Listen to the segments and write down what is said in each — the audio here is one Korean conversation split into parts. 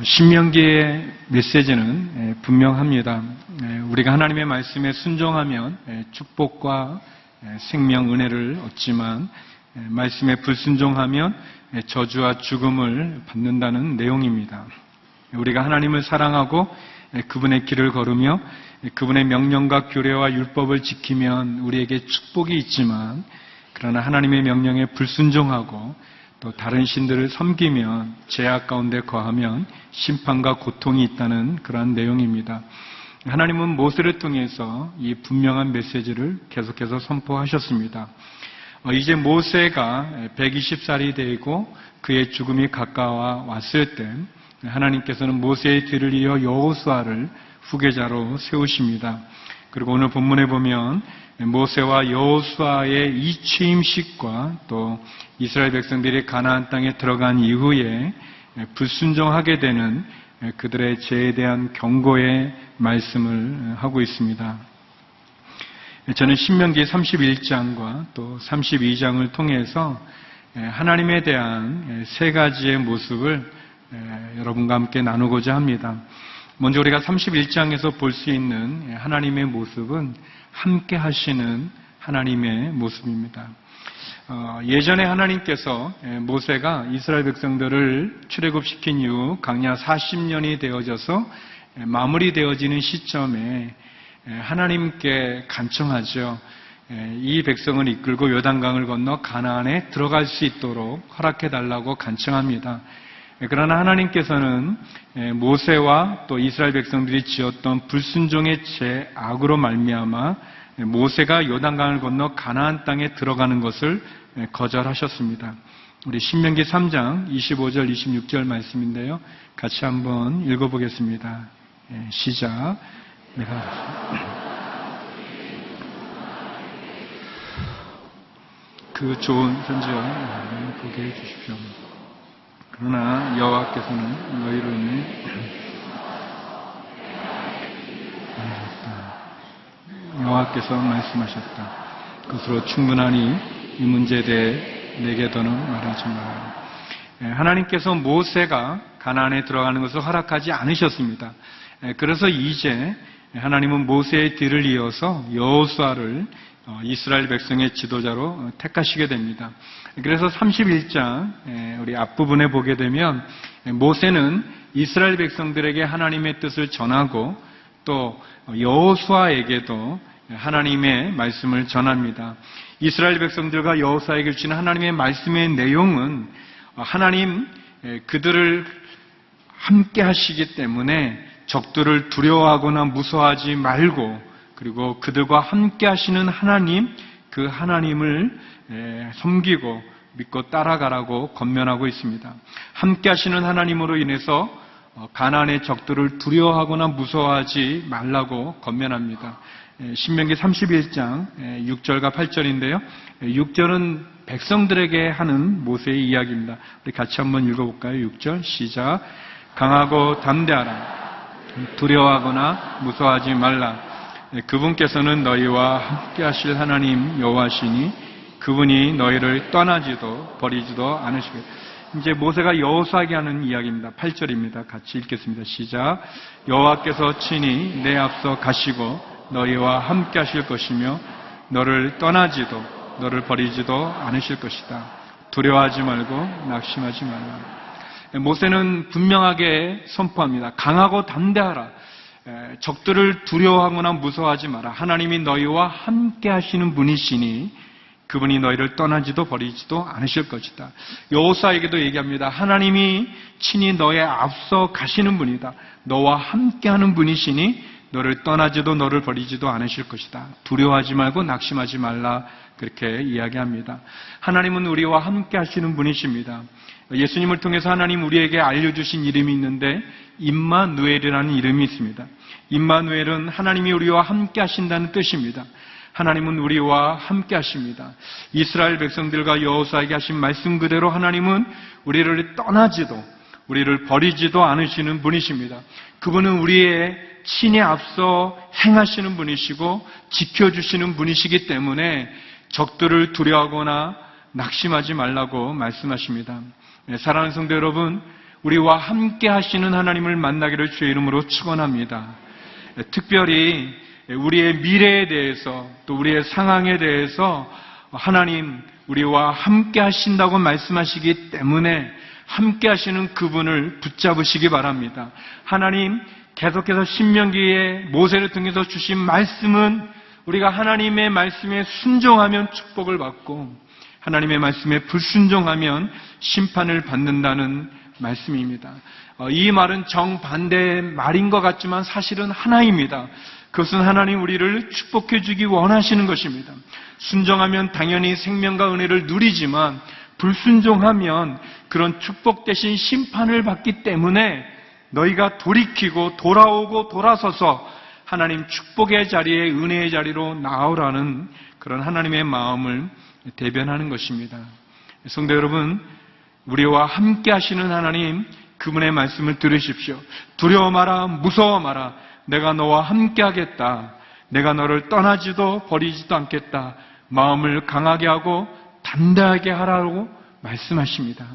신명기의 메시지는 분명합니다. 우리가 하나님의 말씀에 순종하면 축복과 생명, 은혜를 얻지만 말씀에 불순종하면 저주와 죽음을 받는다는 내용입니다. 우리가 하나님을 사랑하고 그분의 길을 걸으며 그분의 명령과 규례와 율법을 지키면 우리에게 축복이 있지만, 그러나 하나님의 명령에 불순종하고 또 다른 신들을 섬기면, 죄악 가운데 거하면 심판과 고통이 있다는 그러한 내용입니다. 하나님은 모세를 통해서 이 분명한 메시지를 계속해서 선포하셨습니다. 이제 모세가 120살이 되고 그의 죽음이 가까워 왔을 때 하나님께서는 모세의 뒤를 이어 여호수아를 후계자로 세우십니다. 그리고 오늘 본문에 보면 모세와 여호수아의 이 취임식과 또 이스라엘 백성들이 가나안 땅에 들어간 이후에 불순종하게 되는 그들의 죄에 대한 경고의 말씀을 하고 있습니다. 저는 신명기 31장과 또 32장을 통해서 하나님에 대한 세 가지의 모습을 여러분과 함께 나누고자 합니다. 먼저 우리가 31장에서 볼 수 있는 하나님의 모습은 함께 하시는 하나님의 모습입니다. 예전에 하나님께서 모세가 이스라엘 백성들을 출애굽시킨 이후 광야 40년이 되어져서 마무리되어지는 시점에 하나님께 간청하죠. 이 백성을 이끌고 요단강을 건너 가나안에 들어갈 수 있도록 허락해달라고 간청합니다. 그러나 하나님께서는 모세와 또 이스라엘 백성들이 지었던 불순종의 죄악으로 말미암아 모세가 요단강을 건너 가나안 땅에 들어가는 것을 거절하셨습니다. 우리 신명기 3장 25절 26절 말씀인데요, 같이 한번 읽어보겠습니다. 시작. 그 좋은 편지와 보게 해주십시오. 그러나 여호와께서는 너희로 인해 여호와께서 말씀하셨다. 그것으로 충분하니 이 문제에 대해 내게 더는 말하지 마라. 하나님께서 모세가 가나안에 들어가는 것을 허락하지 않으셨습니다. 그래서 이제 하나님은 모세의 뒤를 이어서 여호수아를 이스라엘 백성의 지도자로 택하시게 됩니다. 그래서 31장 우리 앞부분에 보게 되면 모세는 이스라엘 백성들에게 하나님의 뜻을 전하고 또 여호수아에게도 하나님의 말씀을 전합니다. 이스라엘 백성들과 여호수아에게 주시는 하나님의 말씀의 내용은 하나님 그들을 함께 하시기 때문에 적들을 두려워하거나 무서워하지 말고, 그리고 그들과 함께 하시는 하나님, 그 하나님을 섬기고 믿고 따라가라고 권면하고 있습니다. 함께 하시는 하나님으로 인해서 가나안의 적들을 두려워하거나 무서워하지 말라고 권면합니다. 신명기 31장 6절과 8절인데요. 6절은 백성들에게 하는 모세의 이야기입니다. 우리 같이 한번 읽어볼까요? 6절 시작. 강하고 담대하라. 두려워하거나 무서워하지 말라. 그분께서는 너희와 함께 하실 하나님 여호와시니 그분이 너희를 떠나지도 버리지도 않으시겠다. 이제 모세가 여호수아에게 하는 이야기입니다. 8절입니다. 같이 읽겠습니다. 시작. 여호와께서 친히 내 앞서 가시고 너희와 함께 하실 것이며 너를 떠나지도 너를 버리지도 않으실 것이다. 두려워하지 말고 낙심하지 말라. 모세는 분명하게 선포합니다. 강하고 담대하라. 적들을 두려워하거나 무서워하지 마라. 하나님이 너희와 함께 하시는 분이시니 그분이 너희를 떠나지도 버리지도 않으실 것이다. 여호수아에게도 얘기합니다. 하나님이 친히 너의 앞서 가시는 분이다. 너와 함께하는 분이시니 너를 떠나지도 너를 버리지도 않으실 것이다. 두려워하지 말고 낙심하지 말라. 그렇게 이야기합니다. 하나님은 우리와 함께 하시는 분이십니다. 예수님을 통해서 하나님 우리에게 알려주신 이름이 있는데 임마누엘이라는 이름이 있습니다. 임마누엘은 하나님이 우리와 함께 하신다는 뜻입니다. 하나님은 우리와 함께 하십니다. 이스라엘 백성들과 여호수아에게 하신 말씀 그대로 하나님은 우리를 떠나지도 우리를 버리지도 않으시는 분이십니다. 그분은 우리의 친히 앞서 행하시는 분이시고 지켜주시는 분이시기 때문에 적들을 두려워하거나 낙심하지 말라고 말씀하십니다. 사랑하는 성도 여러분, 우리와 함께 하시는 하나님을 만나기를 주의 이름으로 축원합니다. 특별히 우리의 미래에 대해서 또 우리의 상황에 대해서 하나님 우리와 함께 하신다고 말씀하시기 때문에 함께 하시는 그분을 붙잡으시기 바랍니다. 하나님 계속해서 신명기에 모세를 통해서 주신 말씀은 우리가 하나님의 말씀에 순종하면 축복을 받고 하나님의 말씀에 불순종하면 심판을 받는다는 말씀입니다. 이 말은 정반대의 말인 것 같지만 사실은 하나입니다. 그것은 하나님 우리를 축복해 주기 원하시는 것입니다. 순종하면 당연히 생명과 은혜를 누리지만 불순종하면 그런 축복 대신 심판을 받기 때문에 너희가 돌이키고 돌아오고 돌아서서 하나님 축복의 자리에 은혜의 자리로 나오라는 그런 하나님의 마음을 대변하는 것입니다. 성도 여러분, 우리와 함께 하시는 하나님 그분의 말씀을 들으십시오. 두려워 마라, 무서워 마라. 내가 너와 함께 하겠다. 내가 너를 떠나지도 버리지도 않겠다. 마음을 강하게 하고 담대하게 하라고 말씀하십니다.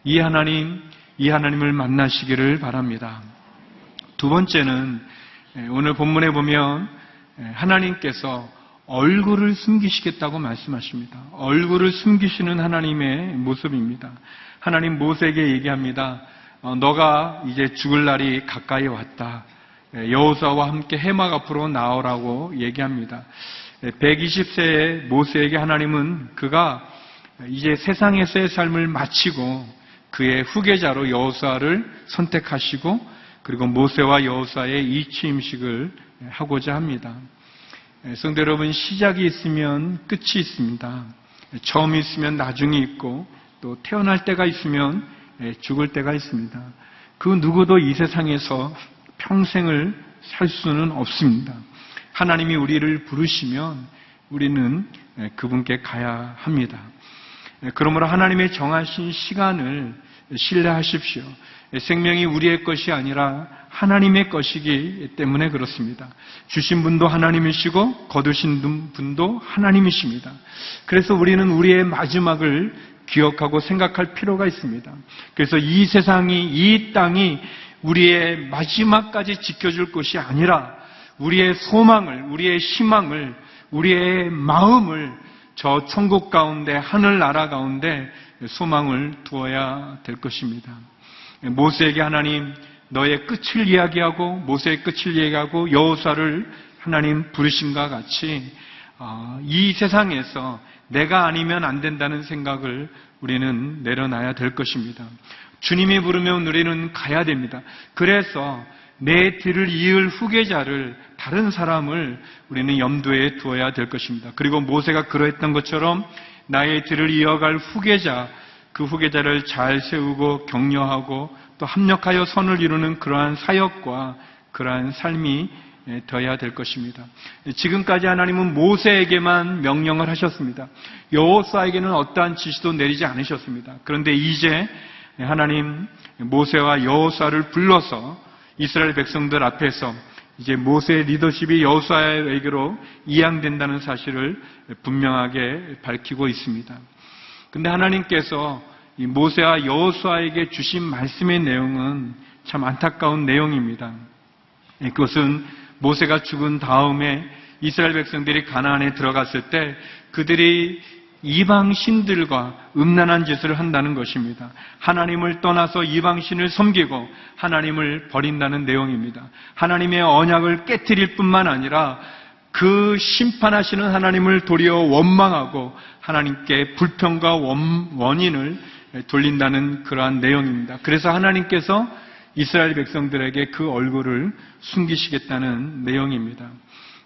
이 하나님을 만나시기를 바랍니다. 두 번째는 오늘 본문에 보면 하나님께서 얼굴을 숨기시겠다고 말씀하십니다. 얼굴을 숨기시는 하나님의 모습입니다. 하나님 모세에게 얘기합니다. 너가 이제 죽을 날이 가까이 왔다. 여호수아와 함께 해막 앞으로 나오라고 얘기합니다. 120세의 모세에게 하나님은 그가 이제 세상에서의 삶을 마치고 그의 후계자로 여호수아를 선택하시고 그리고 모세와 여호수아의 이 취임식을 하고자 합니다. 성도 여러분, 시작이 있으면 끝이 있습니다. 처음이 있으면 나중이 있고 또 태어날 때가 있으면 죽을 때가 있습니다. 그 누구도 이 세상에서 평생을 살 수는 없습니다. 하나님이 우리를 부르시면 우리는 그분께 가야 합니다. 그러므로 하나님의 정하신 시간을 신뢰하십시오. 생명이 우리의 것이 아니라 하나님의 것이기 때문에 그렇습니다. 주신 분도 하나님이시고 거두신 분도 하나님이십니다. 그래서 우리는 우리의 마지막을 기억하고 생각할 필요가 있습니다. 그래서 이 세상이, 이 땅이 우리의 마지막까지 지켜줄 것이 아니라 우리의 소망을, 우리의 희망을, 우리의 마음을 저 천국 가운데, 하늘나라 가운데 소망을 두어야 될 것입니다. 모세에게 하나님 너의 끝을 이야기하고 모세의 끝을 이야기하고 여호수아를 하나님 부르심과 같이 이 세상에서 내가 아니면 안 된다는 생각을 우리는 내려놔야 될 것입니다. 주님이 부르면 우리는 가야 됩니다. 그래서 내 뒤를 이을 후계자를, 다른 사람을 우리는 염두에 두어야 될 것입니다. 그리고 모세가 그러했던 것처럼 나의 뒤를 이어갈 후계자, 그 후계자를 잘 세우고 격려하고 또 합력하여 선을 이루는 그러한 사역과 그러한 삶이 되어야 될 것입니다. 지금까지 하나님은 모세에게만 명령을 하셨습니다. 여호수아에게는 어떠한 지시도 내리지 않으셨습니다. 그런데 이제 하나님 모세와 여호수아를 불러서 이스라엘 백성들 앞에서 이제 모세의 리더십이 여호수아에게로 이양된다는 사실을 분명하게 밝히고 있습니다. 근데 하나님께서 이 모세와 여호수아에게 주신 말씀의 내용은 참 안타까운 내용입니다. 그것은 모세가 죽은 다음에 이스라엘 백성들이 가나안에 들어갔을 때 그들이 이방신들과 음란한 짓을 한다는 것입니다. 하나님을 떠나서 이방신을 섬기고 하나님을 버린다는 내용입니다. 하나님의 언약을 깨트릴 뿐만 아니라 그 심판하시는 하나님을 도리어 원망하고 하나님께 불평과 원인을 돌린다는 그러한 내용입니다. 그래서 하나님께서 이스라엘 백성들에게 그 얼굴을 숨기시겠다는 내용입니다.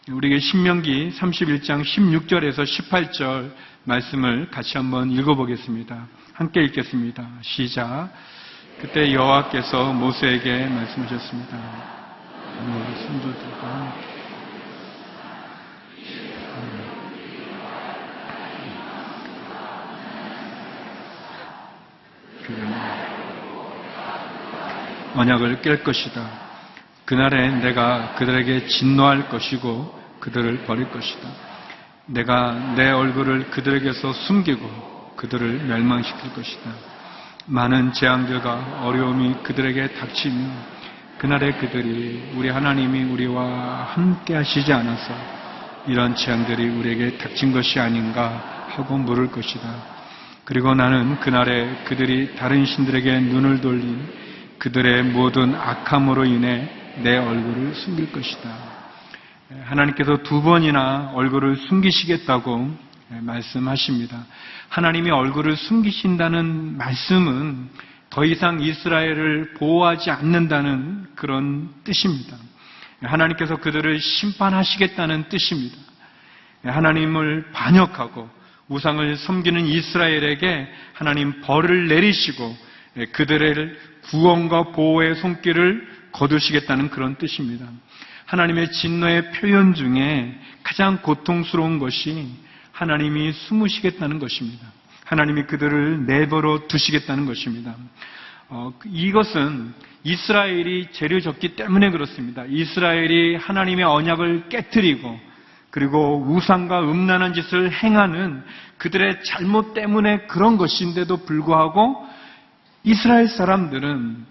우리에게 신명기 31장 16절에서 18절 말씀을 같이 한번 읽어보겠습니다. 함께 읽겠습니다. 시작. 그때 여호와께서 모세에게 말씀하셨습니다. 너희 선조들과 언약을 깰 것이다. 그날에 내가 그들에게 진노할 것이고 그들을 버릴 것이다. 내가 내 얼굴을 그들에게서 숨기고 그들을 멸망시킬 것이다. 많은 재앙들과 어려움이 그들에게 닥치며 그날에 그들이 우리 하나님이 우리와 함께 하시지 않아서 이런 재앙들이 우리에게 닥친 것이 아닌가 하고 물을 것이다. 그리고 나는 그날에 그들이 다른 신들에게 눈을 돌린 그들의 모든 악함으로 인해 내 얼굴을 숨길 것이다. 하나님께서 2번이나 얼굴을 숨기시겠다고 말씀하십니다. 하나님이 얼굴을 숨기신다는 말씀은 더 이상 이스라엘을 보호하지 않는다는 그런 뜻입니다. 하나님께서 그들을 심판하시겠다는 뜻입니다. 하나님을 반역하고 우상을 섬기는 이스라엘에게 하나님 벌을 내리시고 그들의 구원과 보호의 손길을 거두시겠다는 그런 뜻입니다. 하나님의 진노의 표현 중에 가장 고통스러운 것이 하나님이 숨으시겠다는 것입니다. 하나님이 그들을 내버려 두시겠다는 것입니다. 이것은 이스라엘이 죄를 졌기 때문에 그렇습니다. 이스라엘이 하나님의 언약을 깨뜨리고 그리고 우상과 음란한 짓을 행하는 그들의 잘못 때문에 그런 것인데도 불구하고 이스라엘 사람들은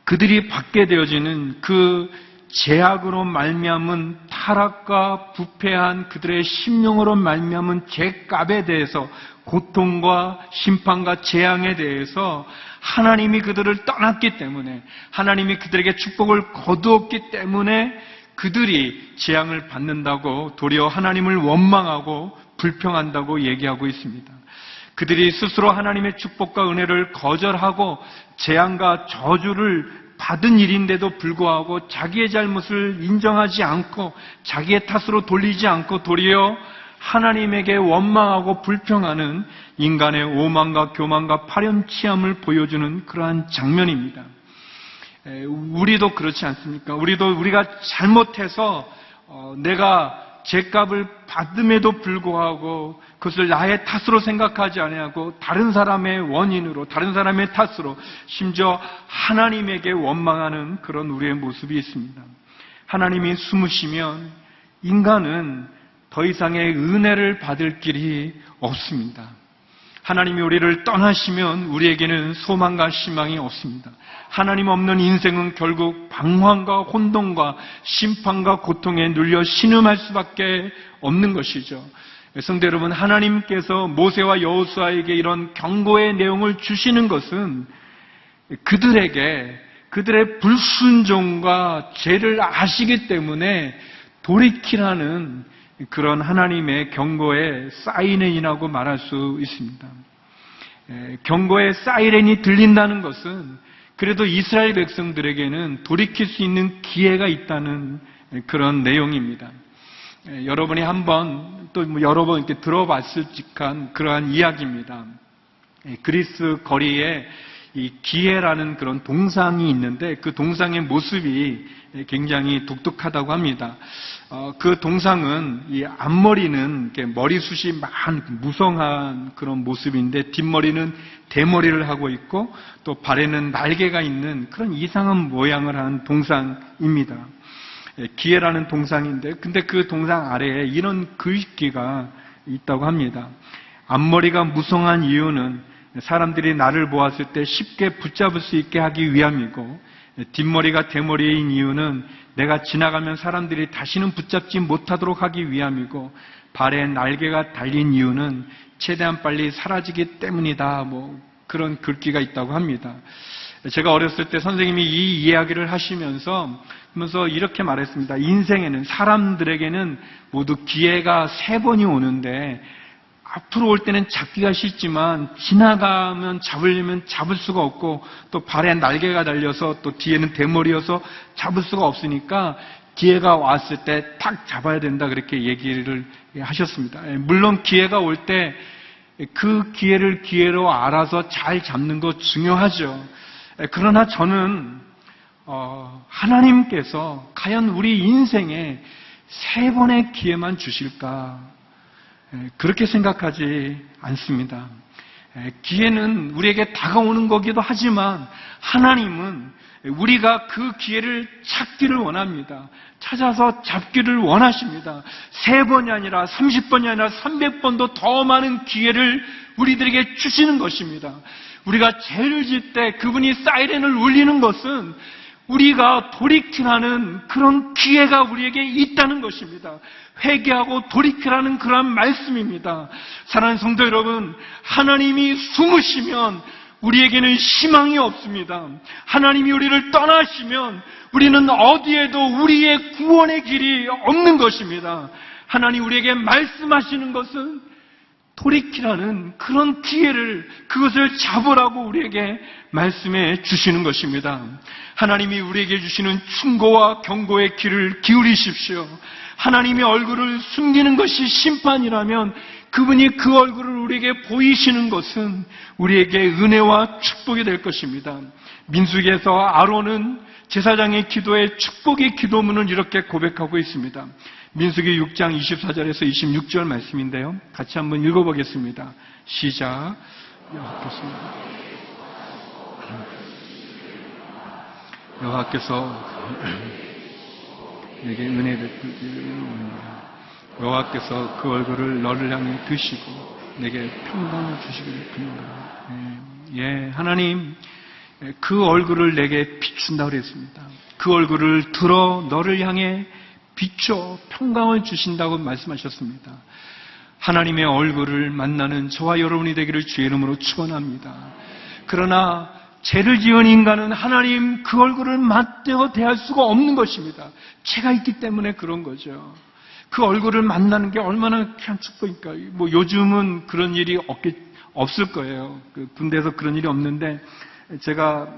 그들이 받게 되어지는 그 죄악으로 말미암은 타락과 부패한 그들의 심령으로 말미암은 죄값에 대해서 고통과 심판과 재앙에 대해서 하나님이 그들을 떠났기 때문에 하나님이 그들에게 축복을 거두었기 때문에 그들이 재앙을 받는다고 도리어 하나님을 원망하고 불평한다고 얘기하고 있습니다. 그들이 스스로 하나님의 축복과 은혜를 거절하고 재앙과 저주를 받은 일인데도 불구하고 자기의 잘못을 인정하지 않고 자기의 탓으로 돌리지 않고 도리어 하나님에게 원망하고 불평하는 인간의 오만과 교만과 파렴치함을 보여주는 그러한 장면입니다. 우리도 그렇지 않습니까? 우리가 잘못해서 내가 죄값을 받음에도 불구하고 그것을 나의 탓으로 생각하지 아니하고 다른 사람의 원인으로, 다른 사람의 탓으로, 심지어 하나님에게 원망하는 그런 우리의 모습이 있습니다. 하나님이 숨으시면 인간은 더 이상의 은혜를 받을 길이 없습니다. 하나님이 우리를 떠나시면 우리에게는 소망과 희망이 없습니다. 하나님 없는 인생은 결국 방황과 혼돈과 심판과 고통에 눌려 신음할 수밖에 없는 것이죠. 성도 여러분, 하나님께서 모세와 여호수아에게 이런 경고의 내용을 주시는 것은 그들의 불순종과 죄를 아시기 때문에 돌이키라는 그런 하나님의 경고의 사이렌이라고 말할 수 있습니다. 경고의 사이렌이 들린다는 것은 그래도 이스라엘 백성들에게는 돌이킬 수 있는 기회가 있다는 그런 내용입니다. 여러분이 한번 또 여러 번 이렇게 들어봤을 직한 그러한 이야기입니다. 그리스 거리에 이 기회라는 그런 동상이 있는데 그 동상의 모습이 굉장히 독특하다고 합니다. 그 동상은 이 앞머리는 머리숱이 무성한 그런 모습인데 뒷머리는 대머리를 하고 있고 또 발에는 날개가 있는 그런 이상한 모양을 한 동상입니다. 기회라는 동상인데 근데 그 동상 아래에 이런 글귀가 있다고 합니다. 앞머리가 무성한 이유는 사람들이 나를 보았을 때 쉽게 붙잡을 수 있게 하기 위함이고 뒷머리가 대머리인 이유는 내가 지나가면 사람들이 다시는 붙잡지 못하도록 하기 위함이고 발에 날개가 달린 이유는 최대한 빨리 사라지기 때문이다. 그런 글귀가 있다고 합니다. 제가 어렸을 때 선생님이 이 이야기를 하시면서 이렇게 말했습니다. 인생에는 사람들에게는 모두 기회가 3번이 오는데 앞으로 올 때는 잡기가 쉽지만 지나가면 잡으려면 잡을 수가 없고 또 발에 날개가 달려서 또 뒤에는 대머리여서 잡을 수가 없으니까 기회가 왔을 때 탁 잡아야 된다 그렇게 얘기를 하셨습니다. 물론 기회가 올 때 그 기회를 기회로 알아서 잘 잡는 거 중요하죠. 그러나 저는 하나님께서 과연 우리 인생에 3번의 기회만 주실까? 그렇게 생각하지 않습니다. 기회는 우리에게 다가오는 거기도 하지만 하나님은 우리가 그 기회를 찾기를 원합니다. 찾아서 잡기를 원하십니다. 3번이 아니라 30번이 아니라 300번도 더 많은 기회를 우리들에게 주시는 것입니다. 우리가 죄를 짓 때 그분이 사이렌을 울리는 것은 우리가 돌이키라는 그런 기회가 우리에게 있다는 것입니다. 회개하고 돌이키라는 그런 말씀입니다. 사랑하는 성도 여러분, 하나님이 숨으시면 우리에게는 희망이 없습니다. 하나님이 우리를 떠나시면 우리는 어디에도 우리의 구원의 길이 없는 것입니다. 하나님 우리에게 말씀하시는 것은 돌이키라는 그런 기회를, 그것을 잡으라고 우리에게 말씀해 주시는 것입니다. 하나님이 우리에게 주시는 충고와 경고의 귀를 기울이십시오. 하나님의 얼굴을 숨기는 것이 심판이라면 그분이 그 얼굴을 우리에게 보이시는 것은 우리에게 은혜와 축복이 될 것입니다. 민수기에서 아론은 제사장의 기도에 축복의 기도문을 이렇게 고백하고 있습니다. 민수기 6장 24절에서 26절 말씀인데요. 같이 한번 읽어보겠습니다. 시작. 여호와께서 내게 은혜 베풀기를 원합니다. 여호와께서 그 얼굴을 너를 향해 드시고 내게 평강을 주시기를 빕니다. 하나님 그 얼굴을 내게 비춘다고 그랬습니다. 그 얼굴을 들어 너를 향해 비춰 평강을 주신다고 말씀하셨습니다. 하나님의 얼굴을 만나는 저와 여러분이 되기를 주의 이름으로 축원합니다. 그러나 죄를 지은 인간은 하나님 그 얼굴을 맞대어 대할 수가 없는 것입니다. 죄가 있기 때문에 그런 거죠. 그 얼굴을 만나는 게 얼마나 귀한 축복일까. 요즘은 그런 일이 없을 거예요. 군대에서 그런 일이 없는데, 제가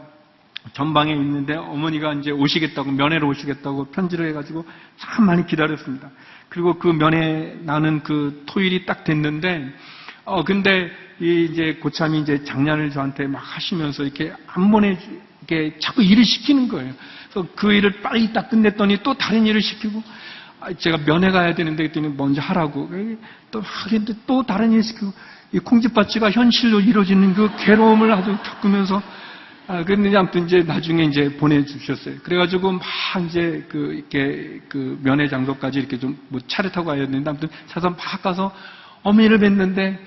전방에 있는데 어머니가 이제 오시겠다고, 면회로 오시겠다고 편지를 해가지고 참 많이 기다렸습니다. 그리고 그 면회 나는 그 토일이 딱 됐는데, 근데 이제 고참이 이제 장난을 저한테 막 하시면서 이렇게 안 보내게 자꾸 일을 시키는 거예요. 그래서 그 일을 빨리 딱 끝냈더니 또 다른 일을 시키고, 제가 면회 가야 되는데 그랬더니 먼저 하라고. 또 하긴데 또 다른 일 시키고, 이 콩쥐밭쥐가 현실로 이루어지는 그 괴로움을 아주 겪으면서, 그런데 아무튼 이제 나중에 이제 보내주셨어요. 그래가지고 막 이제 이렇게 면회 장소까지 이렇게 좀 차를 타고 가야 되는데, 아무튼 차선 막 가서 어머니를 뵀는데,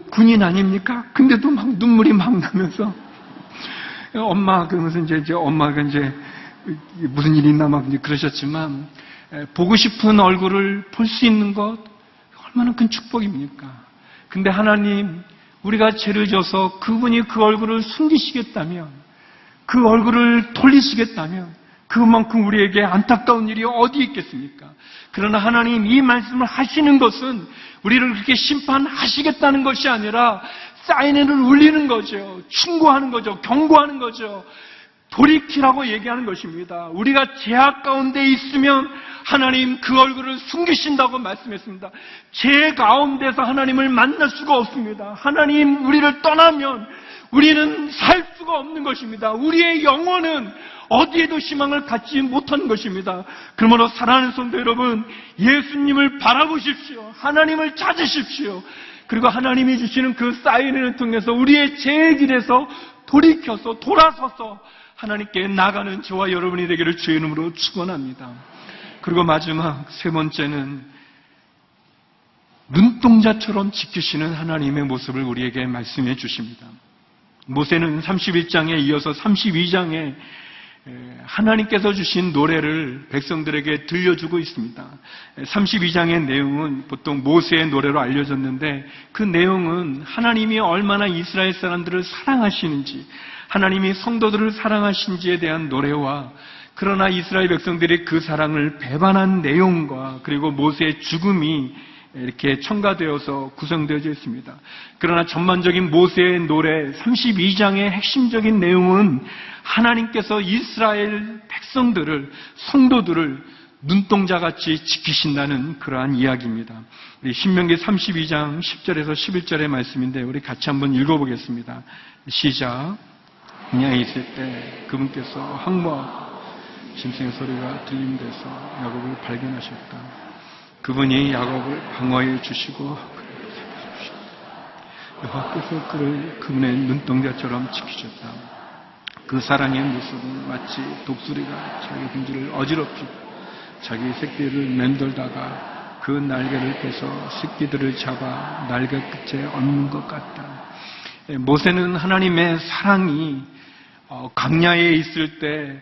군인 아닙니까? 근데도 막 눈물이 막 나면서, 엄마, 그러면서 이제 엄마가 이제 무슨 일이 있나 막 그러셨지만, 보고 싶은 얼굴을 볼 수 있는 것, 얼마나 큰 축복입니까? 근데 하나님, 우리가 죄를 져서 그분이 그 얼굴을 숨기시겠다면, 그 얼굴을 돌리시겠다면, 그만큼 우리에게 안타까운 일이 어디 있겠습니까? 그러나 하나님 이 말씀을 하시는 것은 우리를 그렇게 심판하시겠다는 것이 아니라 사이렌을 울리는 거죠. 충고하는 거죠. 경고하는 거죠. 돌이키라고 얘기하는 것입니다. 우리가 죄악 가운데 있으면 하나님 그 얼굴을 숨기신다고 말씀했습니다. 죄 가운데서 하나님을 만날 수가 없습니다. 하나님 우리를 떠나면 우리는 살 수가 없는 것입니다. 우리의 영혼은 어디에도 희망을 갖지 못하는 것입니다. 그러므로 사랑하는 성도 여러분, 예수님을 바라보십시오. 하나님을 찾으십시오. 그리고 하나님이 주시는 그 사인을 통해서 우리의 죄의 길에서 돌이켜서 돌아서서 하나님께 나가는 저와 여러분이 되기를 주의 이름으로 축원합니다. 그리고 마지막 3번째는 눈동자처럼 지키시는 하나님의 모습을 우리에게 말씀해 주십니다. 모세는 31장에 이어서 32장에 하나님께서 주신 노래를 백성들에게 들려주고 있습니다. 32장의 내용은 보통 모세의 노래로 알려졌는데, 그 내용은 하나님이 얼마나 이스라엘 사람들을 사랑하시는지, 하나님이 성도들을 사랑하신지에 대한 노래와, 그러나 이스라엘 백성들이 그 사랑을 배반한 내용과, 그리고 모세의 죽음이 이렇게 첨가되어서 구성되어져 있습니다. 그러나 전반적인 모세의 노래 32장의 핵심적인 내용은 하나님께서 이스라엘 백성들을, 성도들을 눈동자같이 지키신다는 그러한 이야기입니다. 우리 신명기 32장 10절에서 11절의 말씀인데 우리 같이 한번 읽어보겠습니다. 시작. 그냥 있을 때 그분께서 항모하고 짐승의 소리가 들림돼서 야곱을 발견하셨다. 그분이 야곱을 방어해 주시고 여호와께서 그를 그분의 눈동자처럼 지키셨다. 그 사랑의 모습은 마치 독수리가 자기 둥지를 어지럽히고 자기 새끼를 맴돌다가 그 날개를 펴서 새끼들을 잡아 날개 끝에 얹는 것 같다. 모세는 하나님의 사랑이 광야에 있을 때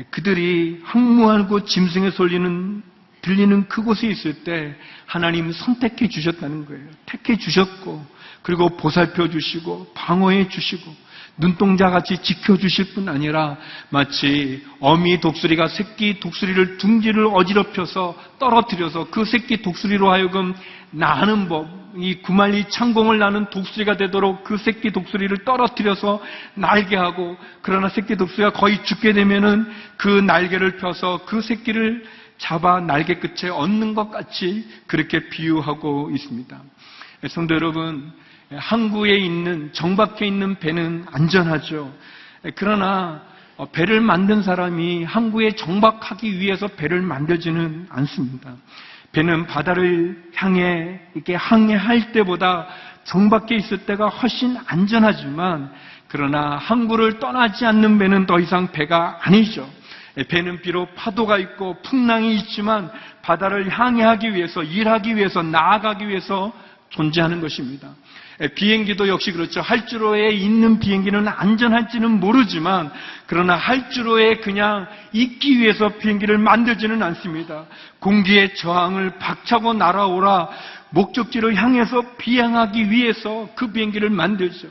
그들이 항무하고 짐승의 소리는 들리는 그곳에 있을 때 하나님 선택해 주셨다는 거예요. 택해 주셨고 그리고 보살펴 주시고 방어해 주시고 눈동자같이 지켜주실 뿐 아니라 마치 어미 독수리가 새끼 독수리를 둥지를 어지럽혀서 떨어뜨려서 그 새끼 독수리로 하여금 나는 법, 이 구말리 창공을 나는 독수리가 되도록 그 새끼 독수리를 떨어뜨려서 날게 하고, 그러나 새끼 독수리가 거의 죽게 되면은 그 날개를 펴서 그 새끼를 잡아 날개 끝에 얹는 것 같이 그렇게 비유하고 있습니다. 성도 여러분, 항구에 있는, 정박해 있는 배는 안전하죠. 그러나 배를 만든 사람이 항구에 정박하기 위해서 배를 만들지는 않습니다. 배는 바다를 향해 이렇게 항해할 때보다 정박해 있을 때가 훨씬 안전하지만, 그러나 항구를 떠나지 않는 배는 더 이상 배가 아니죠. 배는 비록 파도가 있고 풍랑이 있지만 바다를 향해하기 위해서, 일하기 위해서, 나아가기 위해서 존재하는 것입니다. 비행기도 역시 그렇죠. 활주로에 있는 비행기는 안전할지는 모르지만, 그러나 활주로에 그냥 있기 위해서 비행기를 만들지는 않습니다. 공기의 저항을 박차고 날아오라 목적지를 향해서 비행하기 위해서 그 비행기를 만들죠.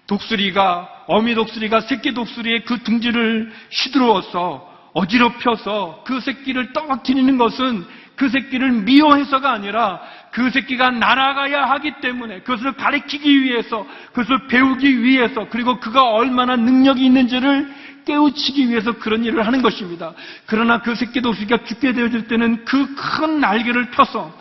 독수리가, 어미 독수리가 새끼 독수리의 그 둥지를 휘두르어서 어지럽혀서 그 새끼를 떨어뜨리는 것은 그 새끼를 미워해서가 아니라 그 새끼가 날아가야 하기 때문에, 그것을 가르치기 위해서, 그것을 배우기 위해서, 그리고 그가 얼마나 능력이 있는지를 깨우치기 위해서 그런 일을 하는 것입니다. 그러나 그 새끼 독수리가 죽게 되어질 때는 그 큰 날개를 펴서,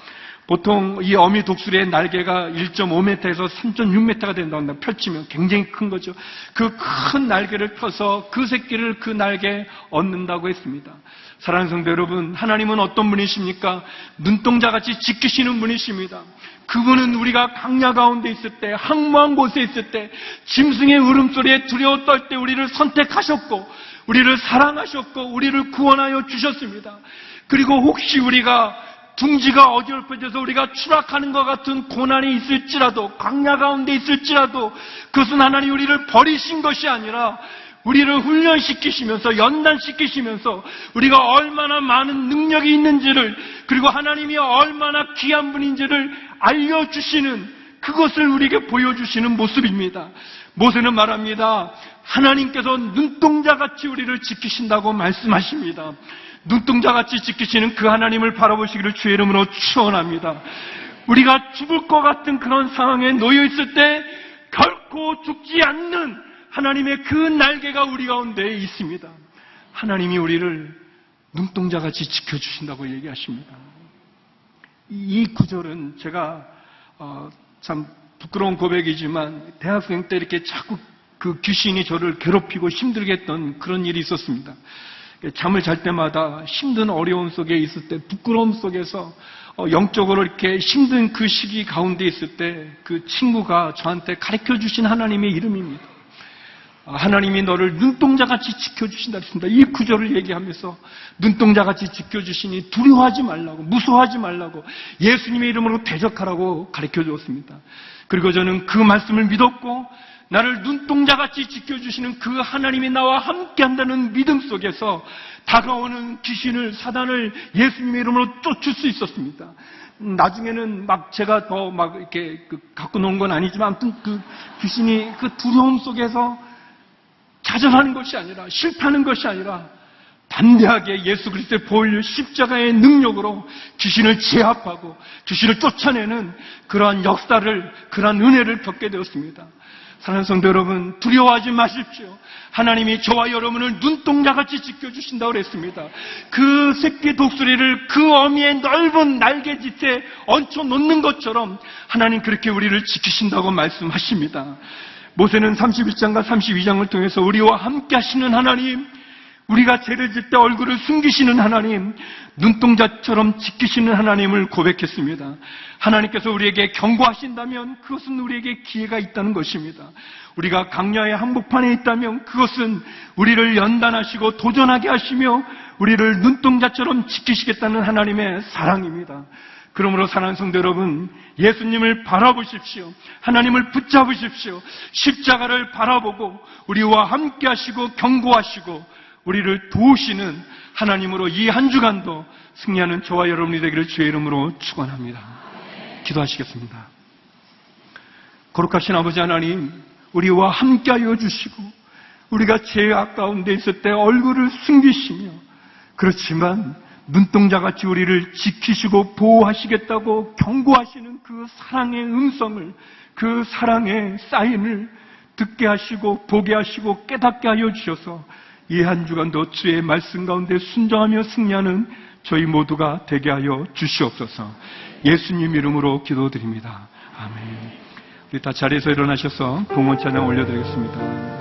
보통 이 어미 독수리의 날개가 1.5m에서 3.6m가 된다고 합니다. 펼치면 굉장히 큰 거죠. 그 큰 날개를 펴서 그 새끼를 그 날개에 얹는다고 했습니다. 사랑하는 성도 여러분, 하나님은 어떤 분이십니까? 눈동자같이 지키시는 분이십니다. 그분은 우리가 광야 가운데 있을 때, 항무한 곳에 있을 때, 짐승의 울음소리에 두려워 떨 때 우리를 선택하셨고, 우리를 사랑하셨고, 우리를 구원하여 주셨습니다. 그리고 혹시 우리가 둥지가 어지럽혀져서 우리가 추락하는 것 같은 고난이 있을지라도, 광야 가운데 있을지라도, 그것은 하나님 우리를 버리신 것이 아니라 우리를 훈련시키시면서, 연단시키시면서 우리가 얼마나 많은 능력이 있는지를, 그리고 하나님이 얼마나 귀한 분인지를 알려주시는, 그것을 우리에게 보여주시는 모습입니다. 모세는 말합니다. 하나님께서 눈동자같이 우리를 지키신다고 말씀하십니다. 눈동자같이 지키시는 그 하나님을 바라보시기를 주의 이름으로 축원합니다. 우리가 죽을 것 같은 그런 상황에 놓여 있을 때 결코 죽지 않는 하나님의 그 날개가 우리 가운데 있습니다. 하나님이 우리를 눈동자같이 지켜주신다고 얘기하십니다. 이 구절은 제가 참 부끄러운 고백이지만, 대학생 때 이렇게 자꾸 그 귀신이 저를 괴롭히고 힘들게 했던 그런 일이 있었습니다. 잠을 잘 때마다 힘든 어려움 속에 있을 때, 부끄러움 속에서 영적으로 이렇게 힘든 그 시기 가운데 있을 때 그 친구가 저한테 가르쳐 주신 하나님의 이름입니다. 하나님이 너를 눈동자같이 지켜주신다 했습니다. 이 구절을 얘기하면서 눈동자같이 지켜주시니 두려워하지 말라고, 무서워하지 말라고, 예수님의 이름으로 대적하라고 가르쳐 주었습니다. 그리고 저는 그 말씀을 믿었고, 나를 눈동자같이 지켜주시는 그 하나님이 나와 함께한다는 믿음 속에서 다가오는 귀신을, 사단을 예수님의 이름으로 쫓을 수 있었습니다. 나중에는 막 제가 더 막 이렇게 갖고 놓은 건 아니지만, 아무튼 그 귀신이 그 두려움 속에서 좌절하는 것이 아니라, 실패하는 것이 아니라 담대하게 예수 그리스도의 보혈 십자가의 능력으로 귀신을 제압하고 귀신을 쫓아내는 그러한 역사를, 그러한 은혜를 겪게 되었습니다. 사랑하는 성도 여러분, 두려워하지 마십시오. 하나님이 저와 여러분을 눈동자같이 지켜주신다고 그랬습니다. 그 새끼 독수리를 그 어미의 넓은 날개짓에 얹혀놓는 것처럼 하나님 그렇게 우리를 지키신다고 말씀하십니다. 모세는 31장과 32장을 통해서 우리와 함께 하시는 하나님, 우리가 죄를 짓 때 얼굴을 숨기시는 하나님, 눈동자처럼 지키시는 하나님을 고백했습니다. 하나님께서 우리에게 경고하신다면 그것은 우리에게 기회가 있다는 것입니다. 우리가 강야의 한복판에 있다면 그것은 우리를 연단하시고 도전하게 하시며 우리를 눈동자처럼 지키시겠다는 하나님의 사랑입니다. 그러므로 사랑하는 성도 여러분, 예수님을 바라보십시오. 하나님을 붙잡으십시오. 십자가를 바라보고 우리와 함께 하시고 경고하시고 우리를 도우시는 하나님으로 이 한 주간도 승리하는 저와 여러분이 되기를 주의 이름으로 축원합니다. 기도하시겠습니다. 거룩하신 아버지 하나님, 우리와 함께하여 주시고 우리가 죄악 가운데 있을 때 얼굴을 숨기시며 그렇지만 눈동자같이 우리를 지키시고 보호하시겠다고 경고하시는 그 사랑의 음성을, 그 사랑의 사인을 듣게 하시고 보게 하시고 깨닫게 하여 주셔서 이 한 주간도 주의 말씀 가운데 순종하며 승리하는 저희 모두가 되게 하여 주시옵소서. 예수님 이름으로 기도드립니다. 아멘. 우리 다 자리에서 일어나셔서 봉헌 찬양 올려드리겠습니다.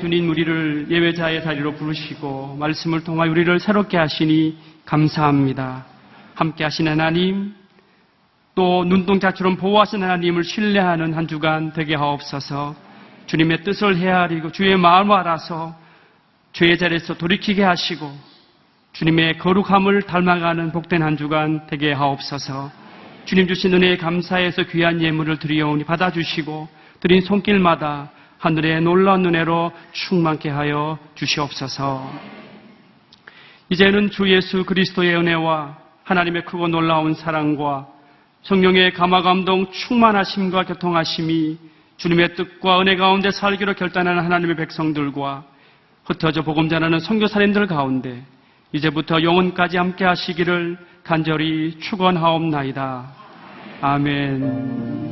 주님, 우리를 예배자의 자리로 부르시고 말씀을 통하여 우리를 새롭게 하시니 감사합니다. 함께 하신 하나님, 또 눈동자처럼 보호하신 하나님을 신뢰하는 한 주간 되게 하옵소서. 주님의 뜻을 헤아리고 주의 마음을 알아서 죄의 자리에서 돌이키게 하시고 주님의 거룩함을 닮아가는 복된 한 주간 되게 하옵소서. 주님 주신 은혜에 감사해서 귀한 예물을 드리오니 받아주시고 드린 손길마다 하늘의 놀라운 은혜로 충만케 하여 주시옵소서. 이제는 주 예수 그리스도의 은혜와 하나님의 크고 놀라운 사랑과 성령의 감화감동 충만하심과 교통하심이 주님의 뜻과 은혜 가운데 살기로 결단하는 하나님의 백성들과 흩어져 복음 전하는 선교사님들 가운데 이제부터 영원까지 함께 하시기를 간절히 축원하옵나이다. 아멘.